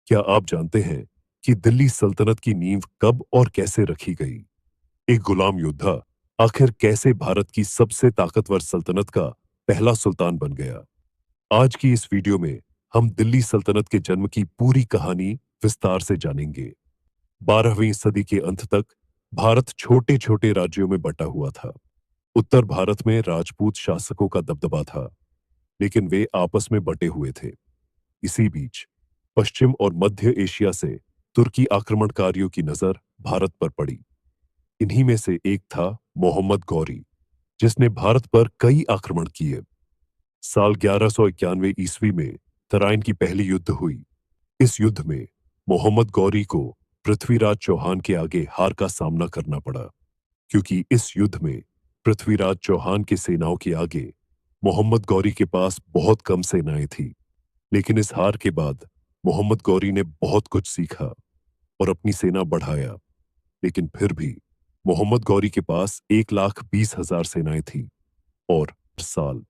क्या आप जानते हैं कि दिल्ली सल्तनत की नींव कब और कैसे रखी गई? एक गुलाम योद्धा आखिर कैसे भारत की सबसे ताकतवर सल्तनत का पहला सुल्तान बन गया? आज की इस वीडियो में हम दिल्ली सल्तनत के जन्म की पूरी कहानी विस्तार से जानेंगे। 12वीं सदी के अंत तक भारत छोटे छोटे राज्यों में बटा हुआ था। उत्तर भारत में राजपूत शासकों का दबदबा था, लेकिन वे आपस में बटे हुए थे। इसी बीच पश्चिम और मध्य एशिया से तुर्की आक्रमणकारियों की नजर भारत पर पड़ी। इन्हीं में से एक था मोहम्मद गौरी, जिसने भारत पर कई आक्रमण किए। साल 1191 ईस्वी में तराइन की पहली युद्ध हुई। इस युद्ध में मोहम्मद गौरी को पृथ्वीराज चौहान के आगे हार का सामना करना पड़ा, क्योंकि इस युद्ध में पृथ्वीराज चौहान की सेनाओं के आगे मोहम्मद गौरी के पास बहुत कम सेनाएं थी। लेकिन इस हार के बाद मोहम्मद गौरी ने बहुत कुछ सीखा और अपनी सेना बढ़ाया। लेकिन फिर भी मोहम्मद गौरी के पास 1,20,000 सेनाएं थी और साल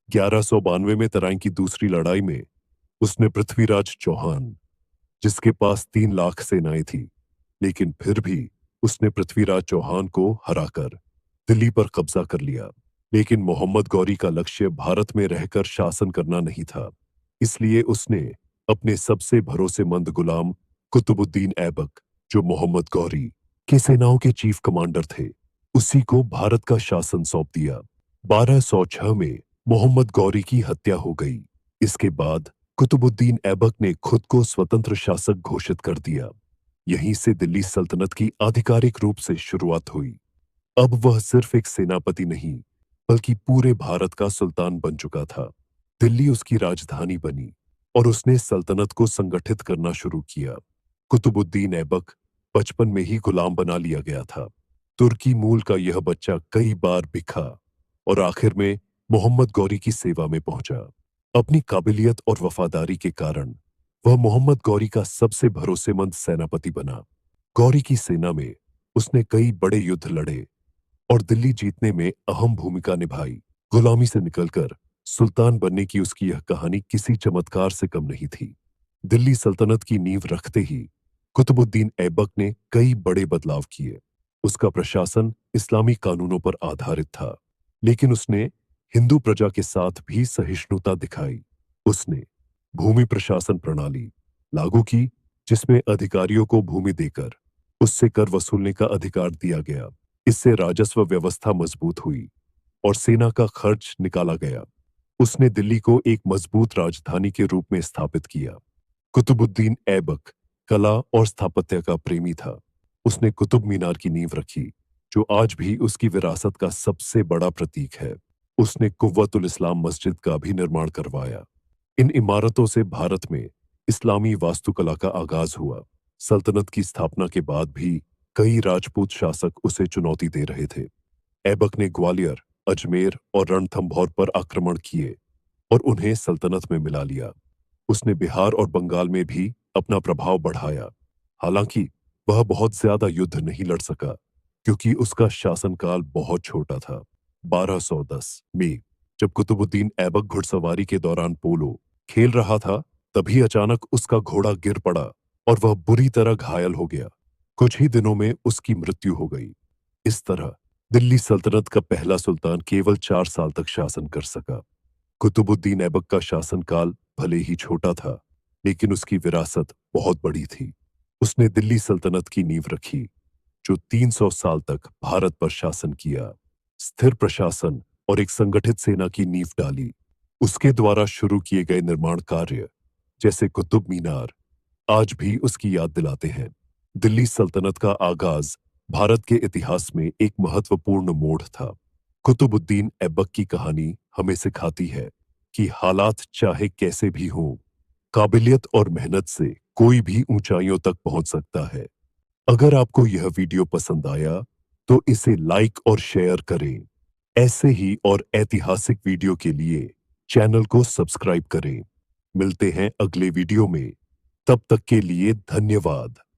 1192 में तराइन की दूसरी लड़ाई में उसने पृथ्वीराज चौहान, जिसके पास 3 लाख सेनाएं थी, लेकिन फिर भी उसने पृथ्वीराज चौहान को हराकर दिल्ली पर कब्जा कर लिया। लेकिन मोहम्मद गौरी का लक्ष्य भारत में रहकर शासन करना नहीं था, इसलिए उसने अपने सबसे भरोसेमंद गुलाम कुतुबुद्दीन ऐबक, जो मोहम्मद गौरी के सेनाओं के चीफ कमांडर थे, उसी को भारत का शासन सौंप दिया। 1206 में मोहम्मद गौरी की हत्या हो गई। इसके बाद कुतुबुद्दीन ऐबक ने खुद को स्वतंत्र शासक घोषित कर दिया। यहीं से दिल्ली सल्तनत की आधिकारिक रूप से शुरुआत हुई। अब वह सिर्फ एक सेनापति नहीं, बल्कि पूरे भारत का सुल्तान बन चुका था। दिल्ली उसकी राजधानी बनी और उसने सल्तनत को संगठित करना शुरू किया। कुतुबुद्दीन ऐबक बचपन में ही गुलाम बना लिया गया था। तुर्की मूल का यह बच्चा कई बार बिखा और आखिर में मोहम्मद गौरी की सेवा में पहुंचा। अपनी काबिलियत और वफादारी के कारण वह मोहम्मद गौरी का सबसे भरोसेमंद सेनापति बना। गौरी की सेना में उसने कई बड़े युद्ध लड़े और दिल्ली जीतने में अहम भूमिका निभाई। गुलामी से निकलकर सुल्तान बनने की उसकी यह कहानी किसी चमत्कार से कम नहीं थी। दिल्ली सल्तनत की नींव रखते ही कुतुबुद्दीन ऐबक ने कई बड़े बदलाव किए। उसका प्रशासन इस्लामी कानूनों पर आधारित था, लेकिन उसने हिंदू प्रजा के साथ भी सहिष्णुता दिखाई। उसने भूमि प्रशासन प्रणाली लागू की, जिसमें अधिकारियों को भूमि देकर उससे कर वसूलने का अधिकार दिया गया। इससे राजस्व व्यवस्था मजबूत हुई और सेना का खर्च निकाला गया। उसने दिल्ली को एक मजबूत राजधानी के रूप में स्थापित किया। कुतुबुद्दीन ऐबक कला और स्थापत्य का प्रेमी था। उसने कुतुब मीनार की नींव रखी, जो आज भी उसकी विरासत का सबसे बड़ा प्रतीक है। उसने कुव्वतुल इस्लाम मस्जिद का भी निर्माण करवाया। इन इमारतों से भारत में इस्लामी वास्तुकला का आगाज हुआ। सल्तनत की स्थापना के बाद भी कई राजपूत शासक उसे चुनौती दे रहे थे। ऐबक ने ग्वालियर, अजमेर और रणथंभौर पर आक्रमण किए और उन्हें सल्तनत में मिला लिया। उसने बिहार और बंगाल में भी अपना प्रभाव बढ़ाया। हालांकि वह बहुत ज्यादा युद्ध नहीं लड़ सका, क्योंकि उसका शासनकाल बहुत छोटा था। 1210 में जब कुतुबुद्दीन ऐबक घुड़सवारी के दौरान पोलो खेल रहा था, तभी अचानक उसका घोड़ा गिर पड़ा और वह बुरी तरह घायल हो गया। कुछ ही दिनों में उसकी मृत्यु हो गई। इस तरह दिल्ली सल्तनत का पहला सुल्तान केवल 4 साल तक शासन कर सका। कुतुबुद्दीन ऐबक का शासनकाल भले ही छोटा था, लेकिन उसकी विरासत बहुत बड़ी थी। उसने दिल्ली सल्तनत की नींव रखी, जो 300 साल तक भारत पर शासन किया। स्थिर प्रशासन और एक संगठित सेना की नींव डाली। उसके द्वारा शुरू किए गए निर्माण कार्य, जैसे कुतुब मीनार, आज भी उसकी याद दिलाते हैं। दिल्ली सल्तनत का आगाज भारत के इतिहास में एक महत्वपूर्ण मोड़ था। कुतुबुद्दीन ऐबक की कहानी हमें सिखाती है कि हालात चाहे कैसे भी हों, काबिलियत और मेहनत से कोई भी ऊंचाइयों तक पहुंच सकता है। अगर आपको यह वीडियो पसंद आया, तो इसे लाइक और शेयर करें। ऐसे ही और ऐतिहासिक वीडियो के लिए चैनल को सब्सक्राइब करें। मिलते हैं अगले वीडियो में। तब तक के लिए धन्यवाद।